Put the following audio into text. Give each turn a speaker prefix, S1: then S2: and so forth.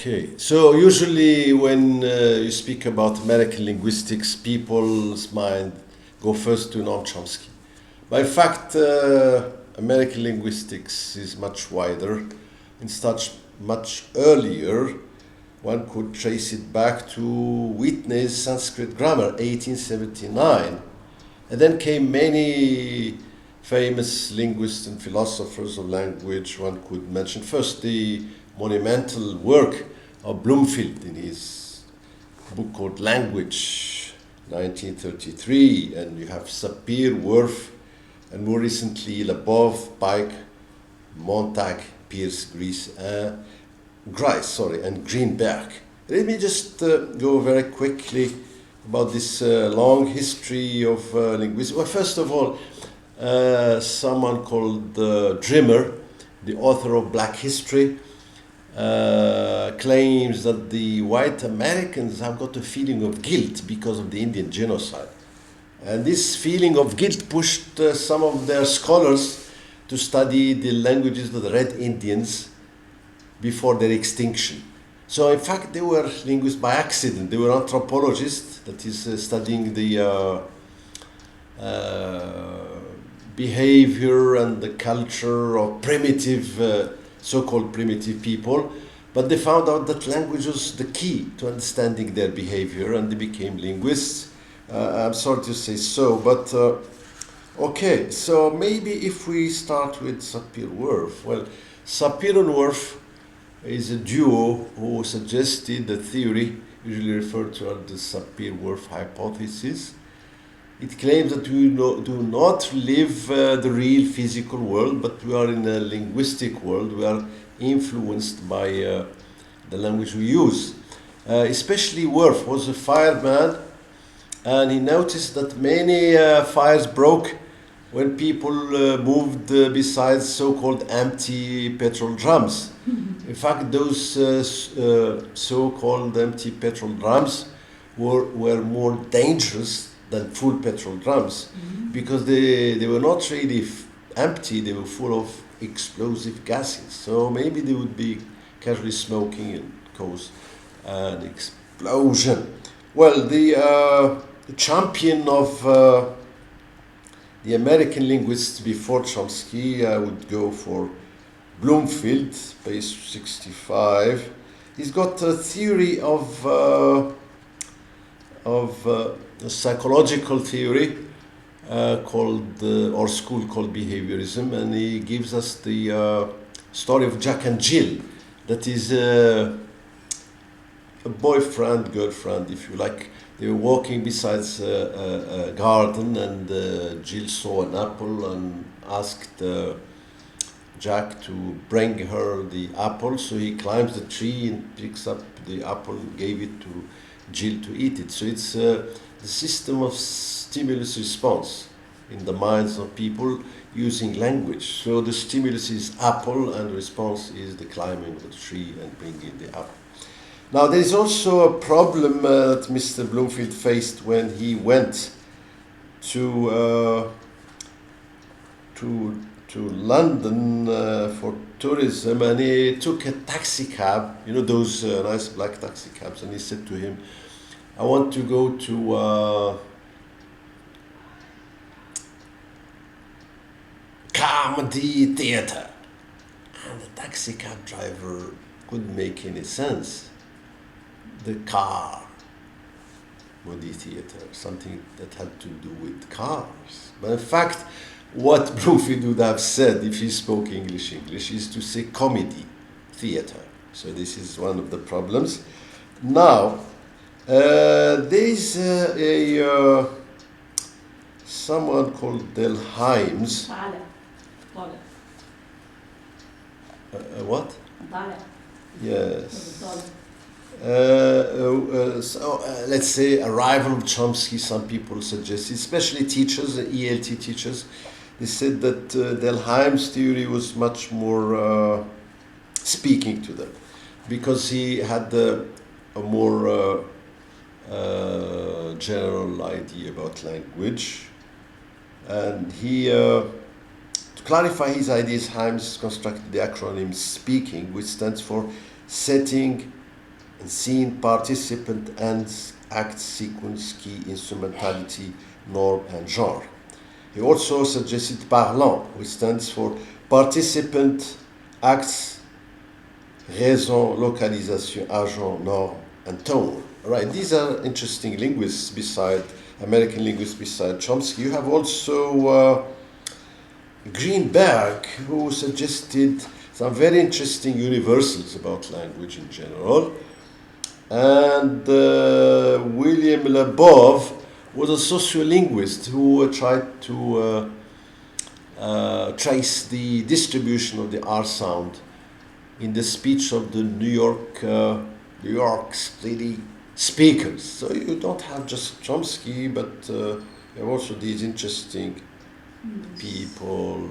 S1: Okay, so usually when you speak about American linguistics, people's mind go first to Noam Chomsky. But in fact, American linguistics is much wider and starts much earlier. One could trace it back to Whitney's Sanskrit grammar, 1879. And then came many famous linguists and philosophers of language. One could mention first the monumental work of Bloomfield in his book called Language, 1933, and you have Sapir, Worf, and more recently Labov, Pike, Montag, Pierce, Grice, and Greenberg. Let me just go very quickly about this long history of linguistics. Well, first of all, someone called Drimmer, the author of Black History, claims that the white Americans have got a feeling of guilt because of the Indian genocide. And this feeling of guilt pushed some of their scholars to study the languages of the Red Indians before their extinction. So in fact, they were linguists by accident. They were anthropologists, that is studying the behavior and the culture of primitive so-called primitive people, but they found out that language was the key to understanding their behavior, and they became linguists. I'm sorry to say so, but okay, so maybe if we start with Sapir-Whorf. Well, Sapir and Whorf is a duo who suggested the theory usually referred to as the Sapir-Whorf hypothesis. It claims that we do not live the real physical world, but we are in a linguistic world. We are influenced by the language we use. Especially Whorf was a fireman, and he noticed that many fires broke when people moved beside so-called empty petrol drums. In fact, those so-called empty petrol drums were more dangerous than full petrol drums, because they were not really empty, they were full of explosive gases. So maybe they would be casually smoking and cause an explosion. Well, the champion of the American linguists before Chomsky, I would go for Bloomfield, page 65. He's got a theory of a psychological theory called, or school called behaviorism, and he gives us the story of Jack and Jill. That is a boyfriend, girlfriend, if you like. They were walking beside a garden, and Jill saw an apple and asked Jack to bring her the apple. So he climbs the tree and picks up the apple and gave it to Jill to eat it. So it's the system of stimulus response in the minds of people using language. So the stimulus is apple, and the response is the climbing of the tree and bringing the apple. Now, there is also a problem that Mr. Bloomfield faced when he went to London for tourism, and he took a taxi cab, you know, those nice black taxi cabs, and he said to him, I want to go to comedy theater. And the taxi cab driver couldn't make any sense. The comedy theater, something that had to do with cars. But in fact, what Bloomfield would have said if he spoke English is to say comedy theater. So this is one of the problems. Now, there's someone called Del Hymes. What? Yes. Let's say a rival of Chomsky, some people suggest, especially teachers, ELT teachers. They said that Del Hymes' theory was much more speaking to them, because he had a more general idea about language. And he, to clarify his ideas, Hymes constructed the acronym SPEAKING, which stands for Setting scene, participant, ends, act, sequence, key, instrumentality, norm, and genre. He also suggested parlant, which stands for participant, acts, raison, localisation, agent, norm, and tone. Right, these are interesting linguists beside American linguists beside Chomsky. You have also Greenberg, who suggested some very interesting universals about language in general. And William Labov was a sociolinguist who tried to trace the distribution of the R sound in the speech of the New York City speakers. So you don't have just Chomsky, but you have also these interesting people.